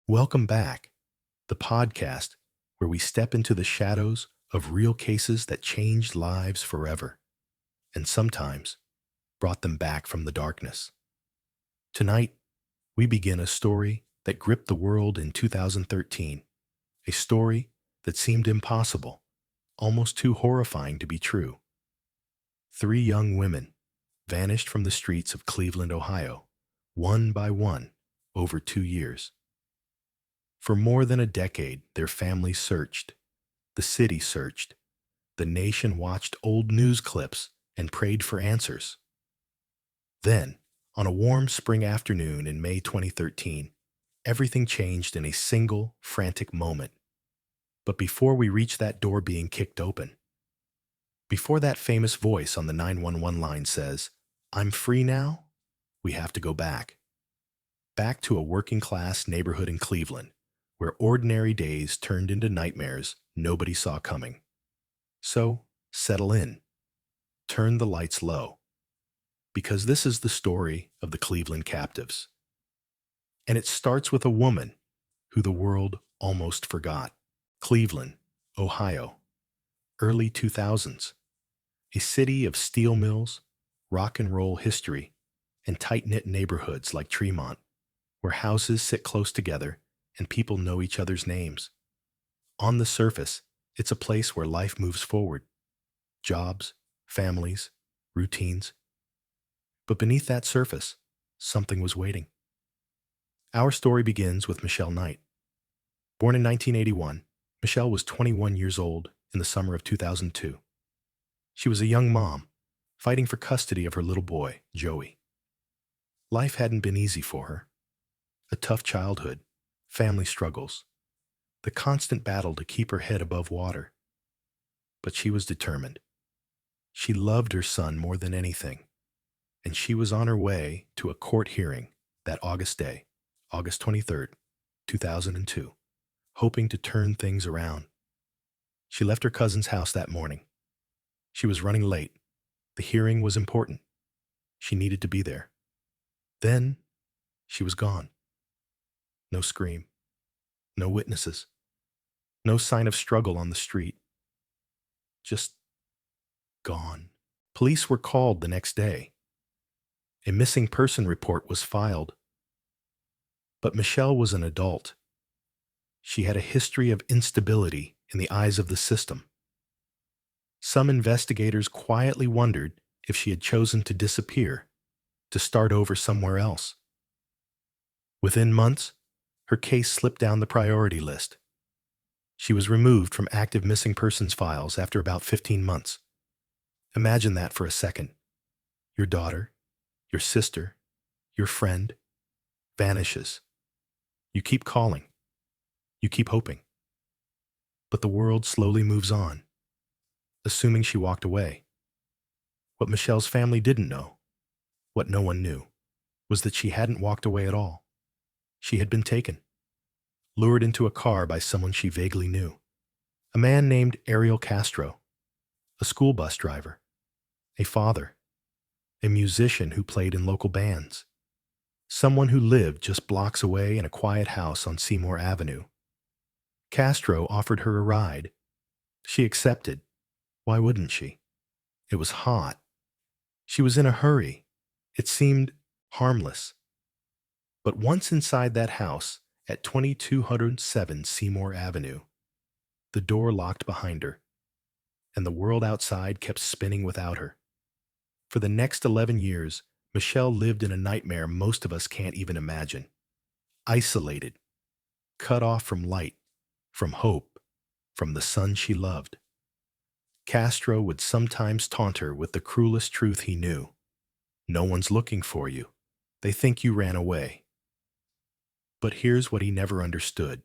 Welcome back, the podcast where we step into the shadows of real cases that changed lives forever and sometimes brought them back from the darkness. Tonight, we begin a story that gripped the world in 2013, a story that seemed impossible, almost too horrifying to be true. Three young women vanished from the streets of Cleveland, Ohio, one by one, over 2 years. For more than a decade, their families searched. The city searched. The nation watched old news clips and prayed for answers. Then, on a warm spring afternoon in May 2013, everything changed in a single, frantic moment. But before we reach that door being kicked open, before that famous voice on the 911 line says, "I'm free now," we have to go back. Back to a working-class neighborhood in Cleveland, where ordinary days turned into nightmares nobody saw coming. So, settle in. Turn the lights low. Because this is the story of the Cleveland captives. And it starts with a woman who the world almost forgot. Cleveland, Ohio, early 2000s. A city of steel mills, rock and roll history, and tight-knit neighborhoods like Tremont, where houses sit close together and people know each other's names. On the surface, it's a place where life moves forward. Jobs, families, routines. But beneath that surface, something was waiting. Our story begins with Michelle Knight. Born in 1981, Michelle was 21 years old in the summer of 2002. She was a young mom, fighting for custody of her little boy, Joey. Life hadn't been easy for her. A tough childhood, family struggles, the constant battle to keep her head above water. But she was determined. She loved her son more than anything, and she was on her way to a court hearing that August day, August 23rd, 2002, hoping to turn things around. She left her cousin's house that morning. She was running late. The hearing was important. She needed to be there. Then, she was gone. No scream. No witnesses. No sign of struggle on the street. Just gone. Police were called the next day. A missing person report was filed. But Michelle was an adult. She had a history of instability in the eyes of the system. Some investigators quietly wondered if she had chosen to disappear, to start over somewhere else. Within months, her case slipped down the priority list. She was removed from active missing persons files after about 15 months. Imagine that for a second. Your daughter, your sister, your friend, vanishes. You keep calling. You keep hoping. But the world slowly moves on, assuming she walked away. What Michelle's family didn't know, what no one knew, was that she hadn't walked away at all. She had been taken, lured into a car by someone she vaguely knew. A man named Ariel Castro, a school bus driver, a father, a musician who played in local bands, someone who lived just blocks away in a quiet house on Seymour Avenue. Castro offered her a ride. She accepted. Why wouldn't she? It was hot. She was in a hurry. It seemed harmless. But once inside that house at 2207 Seymour Avenue, the door locked behind her, and the world outside kept spinning without her. For the next 11 years, Michelle lived in a nightmare most of us can't even imagine. Isolated, cut off from light, from hope, from the son she loved. Castro would sometimes taunt her with the cruelest truth he knew. No one's looking for you. They think you ran away. But here's what he never understood.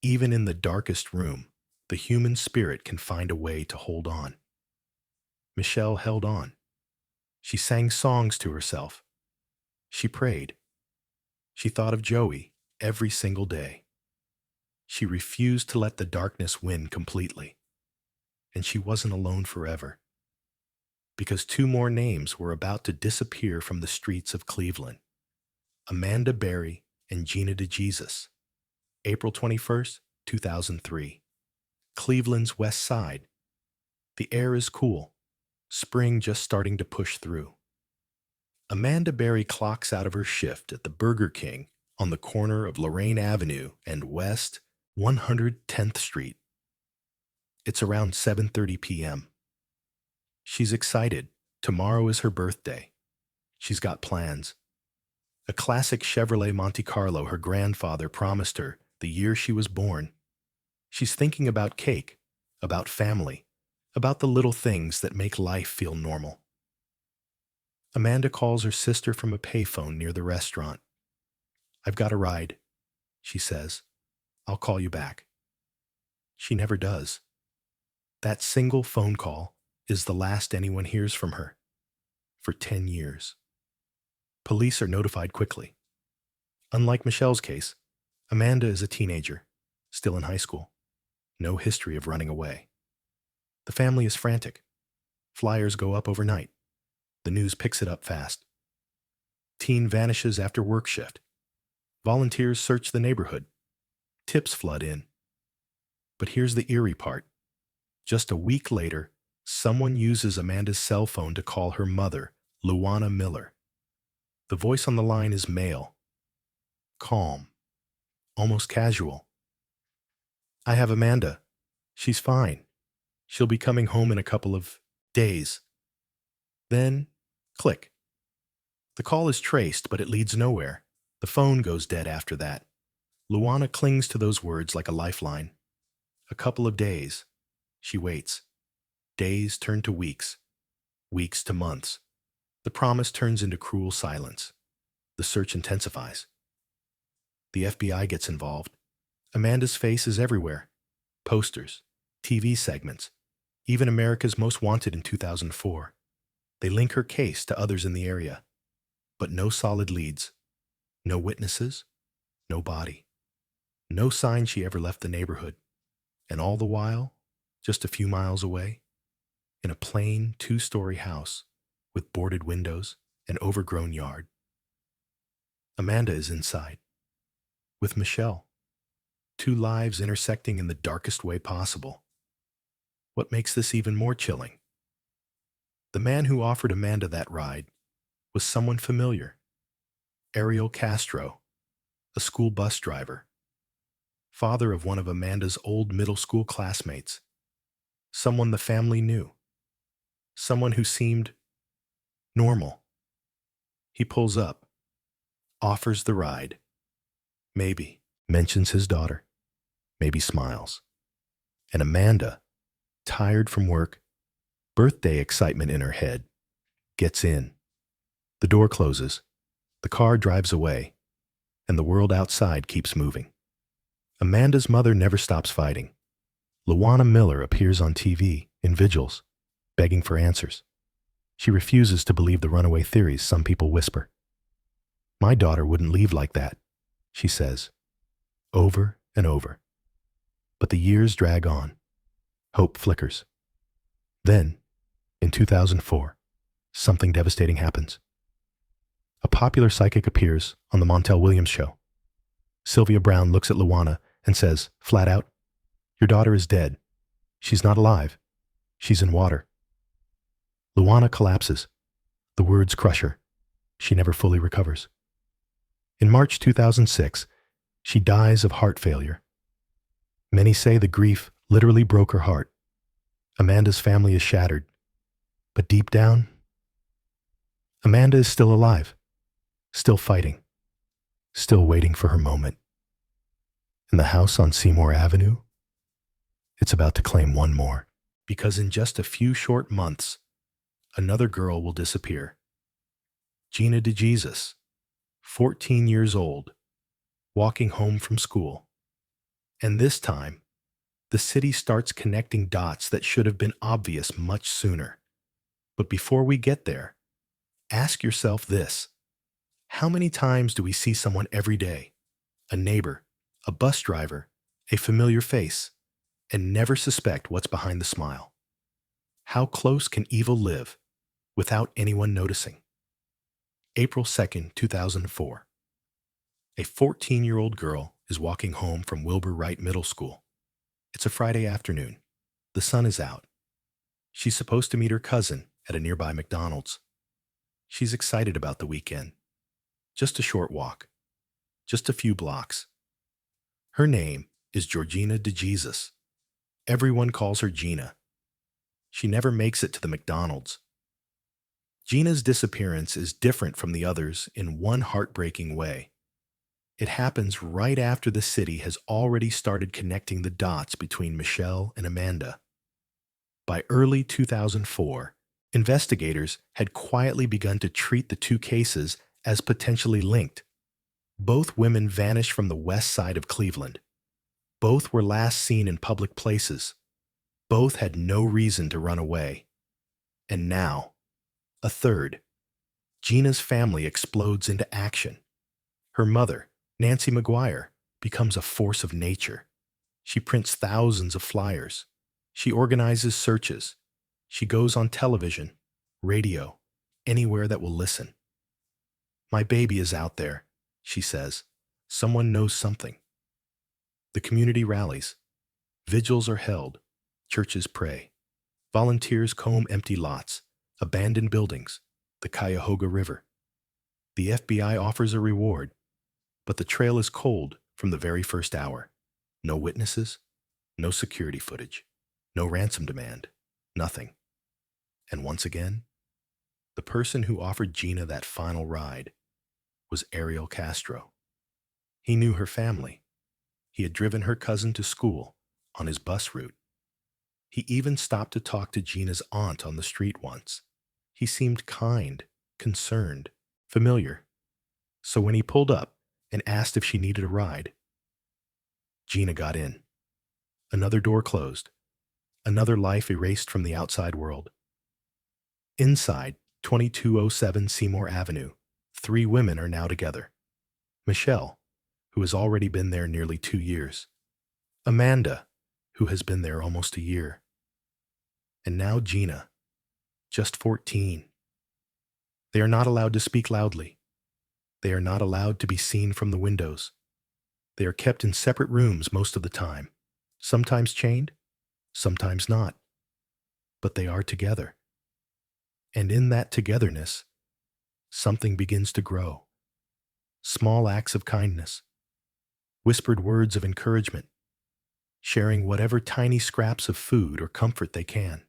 Even in the darkest room, the human spirit can find a way to hold on. Michelle held on. She sang songs to herself. She prayed. She thought of Joey every single day. She refused to let the darkness win completely. And she wasn't alone forever. Because two more names were about to disappear from the streets of Cleveland. Amanda Berry and Gina DeJesus. April 21st, 2003. Cleveland's West Side. The air is cool. Spring just starting to push through. Amanda Berry clocks out of her shift at the Burger King on the corner of Lorraine Avenue and West 110th Street. It's around 7:30 p.m. She's excited. Tomorrow is her birthday. She's got plans. A classic Chevrolet Monte Carlo her grandfather promised her the year she was born. She's thinking about cake, about family, about the little things that make life feel normal. Amanda calls her sister from a payphone near the restaurant. "I've got a ride," she says. "I'll call you back." She never does. That single phone call is the last anyone hears from her. For 10 years. Police are notified quickly. Unlike Michelle's case, Amanda is a teenager, still in high school. No history of running away. The family is frantic. Flyers go up overnight. The news picks it up fast. Teen vanishes after work shift. Volunteers search the neighborhood. Tips flood in. But here's the eerie part. Just a week later, someone uses Amanda's cell phone to call her mother, Luana Miller. The voice on the line is male. Calm. Almost casual. "I have Amanda. She's fine. She'll be coming home in a couple of days." Then, click. The call is traced, but it leads nowhere. The phone goes dead after that. Luana clings to those words like a lifeline. A couple of days. She waits. Days turn to weeks. Weeks to months. The promise turns into cruel silence. The search intensifies. The FBI gets involved. Amanda's face is everywhere. Posters, TV segments, even America's Most Wanted in 2004. They link her case to others in the area. But no solid leads. No witnesses. No body. No sign she ever left the neighborhood. And all the while, just a few miles away, in a plain 2-story house with boarded windows and overgrown yard, Amanda is inside. With Michelle. 2 lives intersecting in the darkest way possible. What makes this even more chilling? The man who offered Amanda that ride was someone familiar. Ariel Castro, a school bus driver. Father of one of Amanda's old middle school classmates. Someone the family knew. Someone who seemed normal. He pulls up, offers the ride. Maybe, mentions his daughter. Maybe smiles. And Amanda, tired from work, birthday excitement in her head, gets in. The door closes. The car drives away. And the world outside keeps moving. Amanda's mother never stops fighting. Luana Miller appears on TV in vigils, begging for answers. She refuses to believe the runaway theories some people whisper. "My daughter wouldn't leave like that," she says, over and over. But the years drag on. Hope flickers. Then, in 2004, something devastating happens. A popular psychic appears on the Montel Williams show. Sylvia Brown looks at Luana and says, flat out, "Your daughter is dead. She's not alive. She's in water." Luana collapses. The words crush her. She never fully recovers. In March 2006, she dies of heart failure. Many say the grief literally broke her heart. Amanda's family is shattered. But deep down, Amanda is still alive, still fighting, still waiting for her moment. And the house on Seymour Avenue, it's about to claim one more. Because in just a few short months, another girl will disappear. Gina DeJesus, 14 years old, walking home from school. And this time, the city starts connecting dots that should have been obvious much sooner. But before we get there, ask yourself this. How many times do we see someone every day, a neighbor, a bus driver, a familiar face, and never suspect what's behind the smile? How close can evil live without anyone noticing? April 2nd, 2004. A 14-year-old girl is walking home from Wilbur Wright Middle School. It's a Friday afternoon. The sun is out. She's supposed to meet her cousin at a nearby McDonald's. She's excited about the weekend. Just a short walk. Just a few blocks. Her name is Gina DeJesus. Everyone calls her Gina. She never makes it to the McDonald's. Gina's disappearance is different from the others in one heartbreaking way. It happens right after the city has already started connecting the dots between Michelle and Amanda. By early 2004, investigators had quietly begun to treat the two cases as potentially linked. Both women vanished from the west side of Cleveland. Both were last seen in public places. Both had no reason to run away. And now, a third. Gina's family explodes into action. Her mother, Nancy McGuire, becomes a force of nature. She prints thousands of flyers. She organizes searches. She goes on television, radio, anywhere that will listen. "My baby is out there," she says. "Someone knows something." The community rallies. Vigils are held. Churches pray. Volunteers comb empty lots, abandoned buildings, the Cuyahoga River. The FBI offers a reward, but the trail is cold from the very first hour. No witnesses, no security footage, no ransom demand, nothing. And once again, the person who offered Gina that final ride was Ariel Castro. He knew her family. He had driven her cousin to school on his bus route. He even stopped to talk to Gina's aunt on the street once. He seemed kind, concerned, familiar. So when he pulled up and asked if she needed a ride, Gina got in. Another door closed. Another life erased from the outside world. Inside 2207 Seymour Avenue, 3 women are now together. Michelle, who has already been there nearly 2 years. Amanda, who has been there almost a year. And now Gina, just 14. They are not allowed to speak loudly. They are not allowed to be seen from the windows. They are kept in separate rooms most of the time, sometimes chained, sometimes not. But they are together. And in that togetherness, something begins to grow. Small acts of kindness, whispered words of encouragement, sharing whatever tiny scraps of food or comfort they can.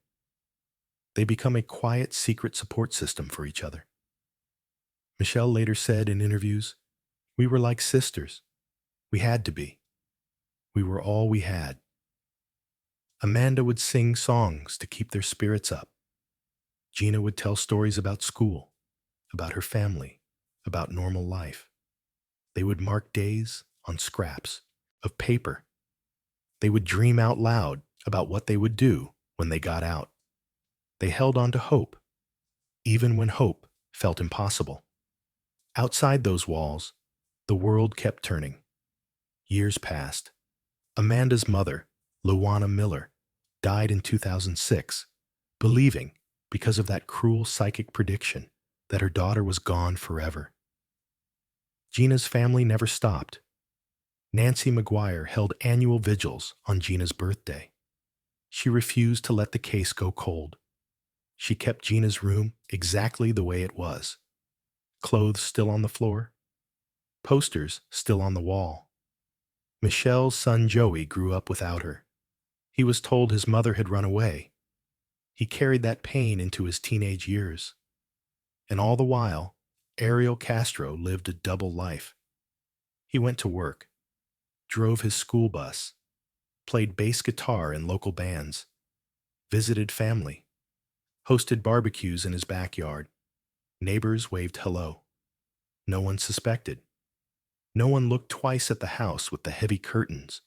They become a quiet, secret support system for each other. Michelle later said in interviews, "We were like sisters. We had to be. We were all we had." Amanda would sing songs to keep their spirits up. Gina would tell stories about school, about her family, about normal life. They would mark days on scraps of paper. They would dream out loud about what they would do when they got out. They held on to hope, even when hope felt impossible. Outside those walls, the world kept turning. Years passed. Amanda's mother, Luana Miller, died in 2006, believing, because of that cruel psychic prediction, that her daughter was gone forever. Gina's family never stopped. Nancy McGuire held annual vigils on Gina's birthday. She refused to let the case go cold. She kept Gina's room exactly the way it was. Clothes still on the floor. Posters still on the wall. Michelle's son Joey grew up without her. He was told his mother had run away. He carried that pain into his teenage years. And all the while, Ariel Castro lived a double life. He went to work, drove his school bus, played bass guitar in local bands, visited family, hosted barbecues in his backyard. Neighbors waved hello. No one suspected. No one looked twice at the house with the heavy curtains,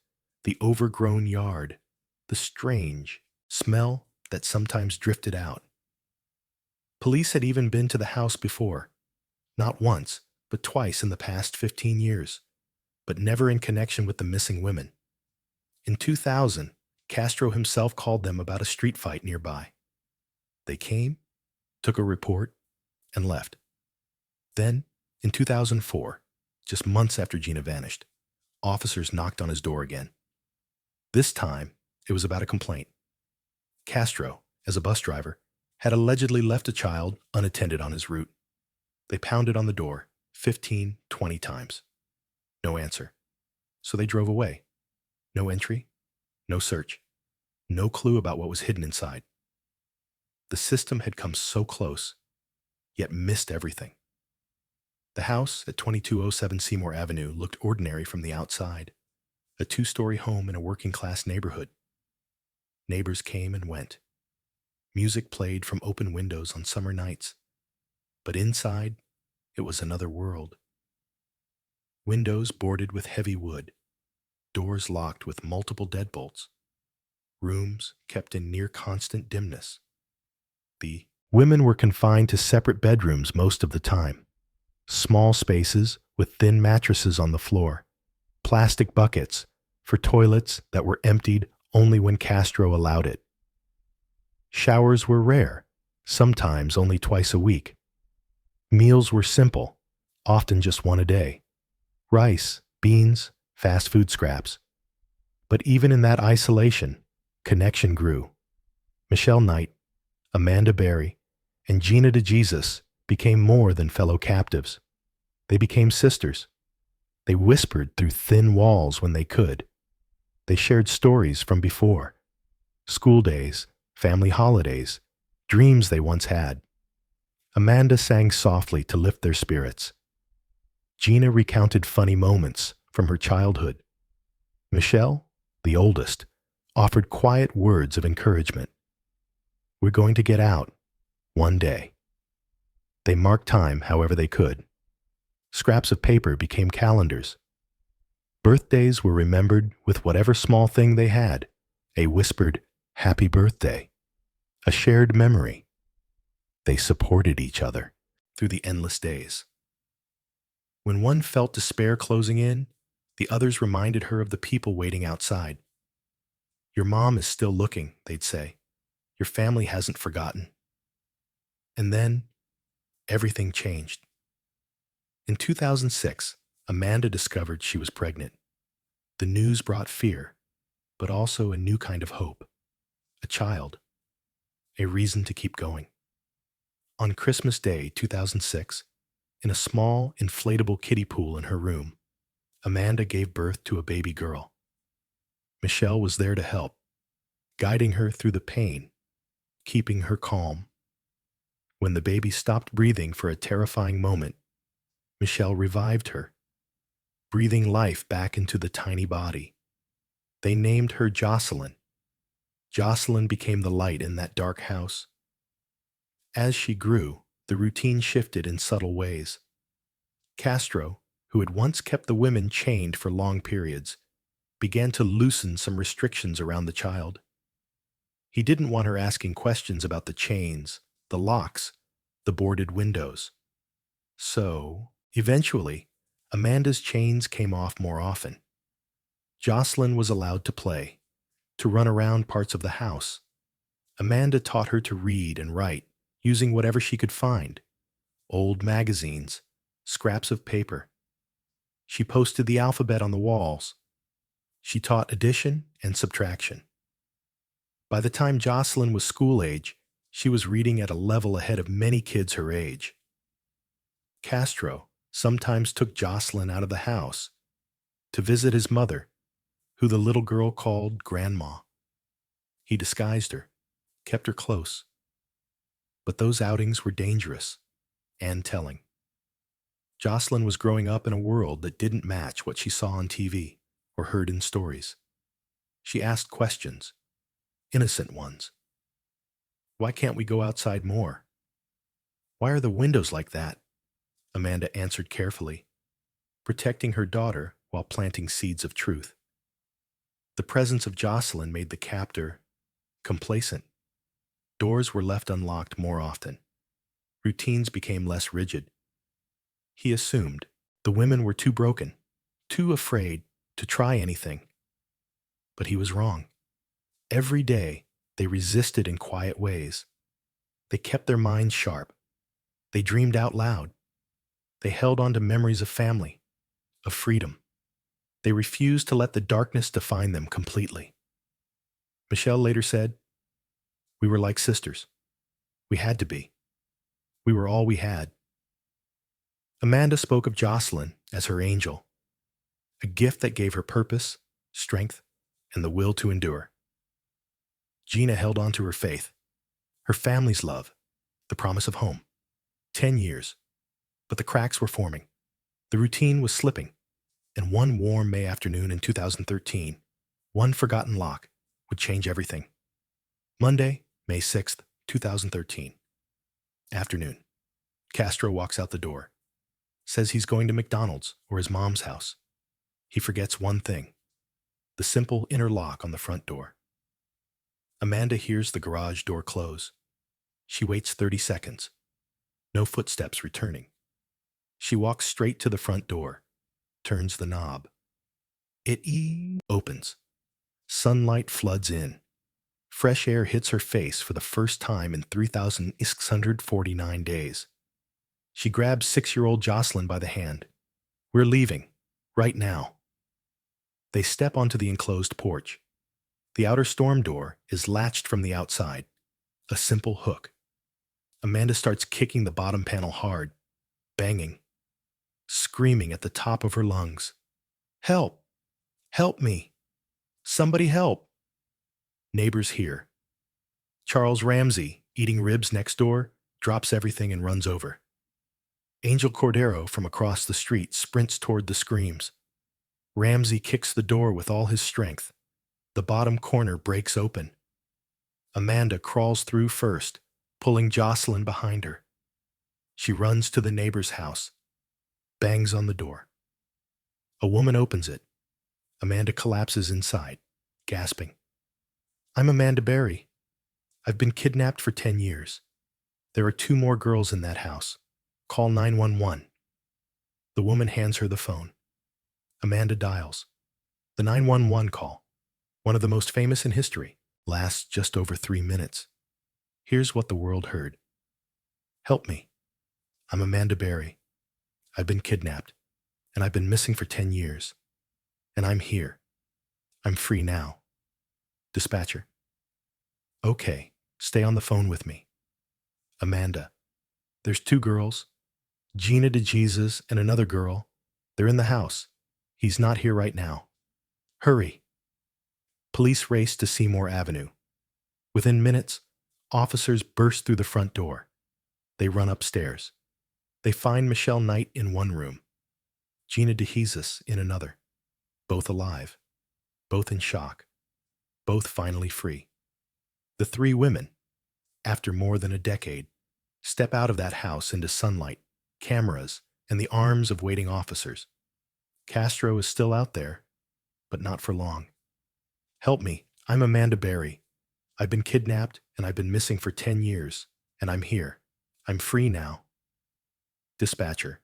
the overgrown yard, the strange smell that sometimes drifted out. Police had even been to the house before, not once, but twice in the past 15 years, but never in connection with the missing women. In 2000, Castro himself called them about a street fight nearby. They came, took a report, and left. Then, in 2004, just months after Gina vanished, Officers knocked on his door again. This time, it was about a complaint. Castro, as a bus driver, had allegedly left a child unattended on his route. They pounded on the door 15, 20 times. No answer. So they drove away. No entry, no search, no clue about what was hidden inside. The system had come so close, yet missed everything. The house at 2207 Seymour Avenue looked ordinary from the outside, a two-story home in a working-class neighborhood. Neighbors came and went. Music played from open windows on summer nights. But inside, it was another world. Windows boarded with heavy wood, doors locked with multiple deadbolts, rooms kept in near-constant dimness. The women were confined to separate bedrooms most of the time. Small spaces with thin mattresses on the floor, plastic buckets for toilets that were emptied only when Castro allowed it. Showers were rare, sometimes only twice a week. Meals were simple, often just one a day. Rice, beans, fast food scraps. But even in that isolation, connection grew. Michelle Knight, Amanda Berry, and Gina DeJesus became more than fellow captives. They became sisters. They whispered through thin walls when they could. They shared stories from before. School days, family holidays, dreams they once had. Amanda sang softly to lift their spirits. Gina recounted funny moments from her childhood. Michelle, the oldest, offered quiet words of encouragement. We're going to get out, one day. They marked time however they could. Scraps of paper became calendars. Birthdays were remembered with whatever small thing they had, a whispered, "Happy birthday," a shared memory. They supported each other through the endless days. When one felt despair closing in, the others reminded her of the people waiting outside. Your mom is still looking, they'd say. Your family hasn't forgotten. And then, everything changed. In 2006, Amanda discovered she was pregnant. The news brought fear, but also a new kind of hope. A child. A reason to keep going. On Christmas Day, 2006, in a small, inflatable kiddie pool in her room, Amanda gave birth to a baby girl. Michelle was there to help, guiding her through the pain, keeping her calm. When the baby stopped breathing for a terrifying moment, Michelle revived her, breathing life back into the tiny body. They named her Jocelyn. Jocelyn became the light in that dark house. As she grew, the routine shifted in subtle ways. Castro, who had once kept the women chained for long periods, began to loosen some restrictions around the child. He didn't want her asking questions about the chains, the locks, the boarded windows. So, eventually, Amanda's chains came off more often. Jocelyn was allowed to play, to run around parts of the house. Amanda taught her to read and write, using whatever she could find. Old magazines, scraps of paper. She posted the alphabet on the walls. She taught addition and subtraction. By the time Jocelyn was school age, she was reading at a level ahead of many kids her age. Castro sometimes took Jocelyn out of the house to visit his mother, who the little girl called Grandma. He disguised her, kept her close. But those outings were dangerous and telling. Jocelyn was growing up in a world that didn't match what she saw on TV or heard in stories. She asked questions, innocent ones. Why can't we go outside more? Why are the windows like that? Amanda answered carefully, protecting her daughter while planting seeds of truth. The presence of Jocelyn made the captor complacent. Doors were left unlocked more often. Routines became less rigid. He assumed the women were too broken, too afraid to try anything. But he was wrong. Every day, they resisted in quiet ways. They kept their minds sharp. They dreamed out loud. They held on to memories of family, of freedom. They refused to let the darkness define them completely. Michelle later said, "We were like sisters. We had to be. We were all we had." Amanda spoke of Jocelyn as her angel, a gift that gave her purpose, strength, and the will to endure. Gina held on to her faith, her family's love, the promise of home. 10 years, but the cracks were forming. The routine was slipping, and one warm May afternoon in 2013, one forgotten lock would change everything. Monday, May 6th, 2013. Afternoon. Castro walks out the door, says he's going to McDonald's or his mom's house. He forgets one thing, the simple inner lock on the front door. Amanda hears the garage door close. She waits 30 seconds. No footsteps returning. She walks straight to the front door, turns the knob. It opens. Sunlight floods in. Fresh air hits her face for the first time in 3,649 days. She grabs 6-year-old Jocelyn by the hand. "We're leaving. Right now." They step onto the enclosed porch. The outer storm door is latched from the outside, a simple hook. Amanda starts kicking the bottom panel hard, banging, screaming at the top of her lungs. "Help! Help me! Somebody help!" Neighbors hear. Charles Ramsey, eating ribs next door, drops everything and runs over. Angel Cordero from across the street sprints toward the screams. Ramsey kicks the door with all his strength. The bottom corner breaks open. Amanda crawls through first, pulling Jocelyn behind her. She runs to the neighbor's house, bangs on the door. A woman opens it. Amanda collapses inside, gasping. "I'm Amanda Berry. I've been kidnapped for 10 years. There are 2 more girls in that house. Call 911. The woman hands her the phone. Amanda dials. The 911 call, one of the most famous in history, lasts just over 3 minutes. Here's what the world heard. "Help me. I'm Amanda Berry. I've been kidnapped, and I've been missing for 10 years. And I'm here. I'm free now. Dispatcher. Okay, stay on the phone with me. Amanda. There's 2 girls, Gina DeJesus and another girl. They're in the house. He's not here right now. Hurry." Police race to Seymour Avenue. Within minutes, officers burst through the front door. They run upstairs. They find Michelle Knight in one room, Gina DeJesus in another. Both alive, both in shock, both finally free. The 3 women, after more than a decade, step out of that house into sunlight, cameras, and the arms of waiting officers. Castro is still out there, but not for long. "Help me. I'm Amanda Berry. I've been kidnapped and I've been missing for 10 years, and I'm here. I'm free now." Dispatcher.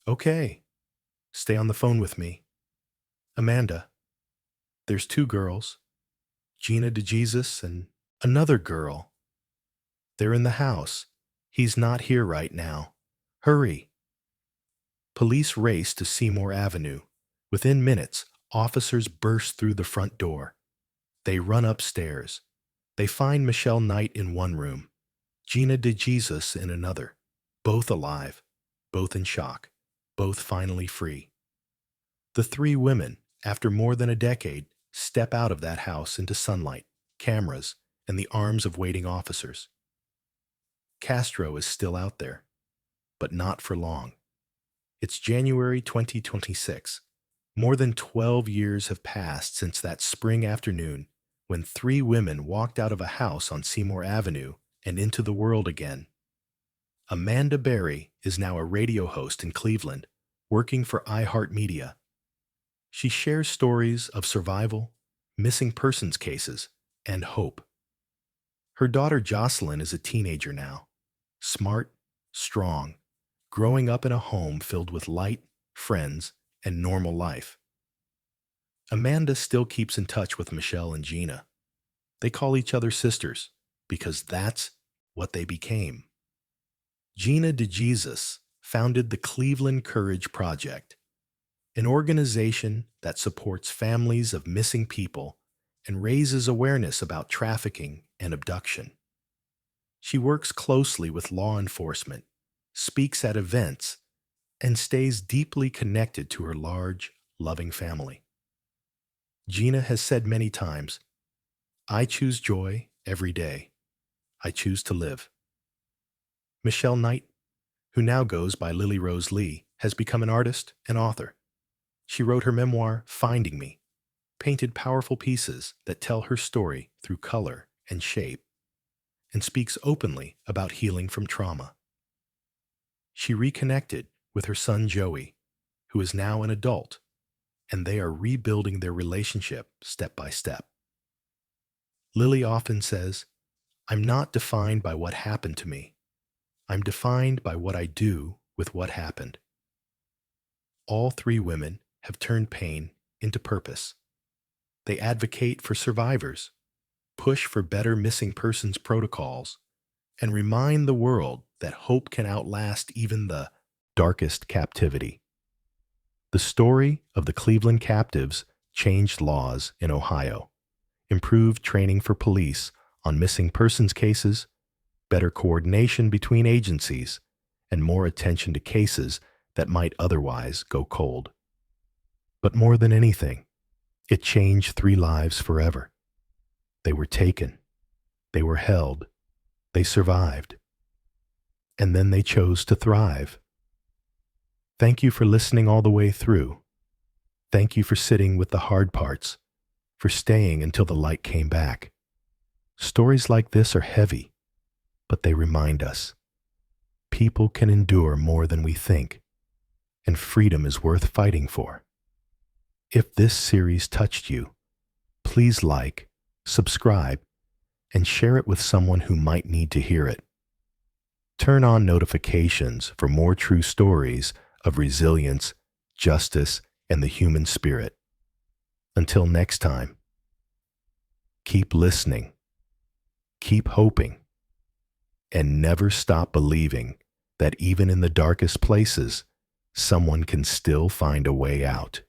Okay. Stay on the phone with me. Amanda. There's 2 girls, Gina DeJesus and another girl. They're in the house. He's not here right now. Hurry. Police race to Seymour Avenue. Within minutes, officers burst through the front door. They run upstairs. They find Michelle Knight in one room, Gina DeJesus in another, both alive, both in shock, both finally free. The 3 women, after more than a decade, step out of that house into sunlight, cameras, and the arms of waiting officers. Castro is still out there, but not for long. It's January 2026. More than 12 years have passed since that spring afternoon when 3 women walked out of a house on Seymour Avenue and into the world again. Amanda Berry is now a radio host in Cleveland, working for iHeartMedia. She shares stories of survival, missing persons cases, and hope. Her daughter Jocelyn is a teenager now, smart, strong, growing up in a home filled with light, friends, and normal life. Amanda still keeps in touch with Michelle and Gina. They call each other sisters because that's what they became. Gina DeJesus founded the Cleveland Courage Project, an organization that supports families of missing people and raises awareness about trafficking and abduction. She works closely with law enforcement, speaks at events, and stays deeply connected to her large, loving family. Gina has said many times, "I choose joy every day. I choose to live." Michelle Knight, who now goes by Lily Rose Lee, has become an artist and author. She wrote her memoir, Finding Me, painted powerful pieces that tell her story through color and shape, and speaks openly about healing from trauma. She reconnected with her son Joey, who is now an adult, and they are rebuilding their relationship step by step. Lily often says, "I'm not defined by what happened to me. I'm defined by what I do with what happened." All three women have turned pain into purpose. They advocate for survivors, push for better missing persons protocols, and remind the world that hope can outlast even the darkest captivity. The story of the Cleveland captives changed laws in Ohio, improved training for police on missing persons cases, better coordination between agencies, and more attention to cases that might otherwise go cold. But more than anything, it changed three lives forever. They were taken, they were held, they survived, and then they chose to thrive. Thank you for listening all the way through. Thank you for sitting with the hard parts, for staying until the light came back. Stories like this are heavy, but they remind us people can endure more than we think, and freedom is worth fighting for. If this series touched you, please like, subscribe, and share it with someone who might need to hear it. Turn on notifications for more true stories of resilience, justice, and the human spirit. Until next time, keep listening, keep hoping, and never stop believing that even in the darkest places, someone can still find a way out.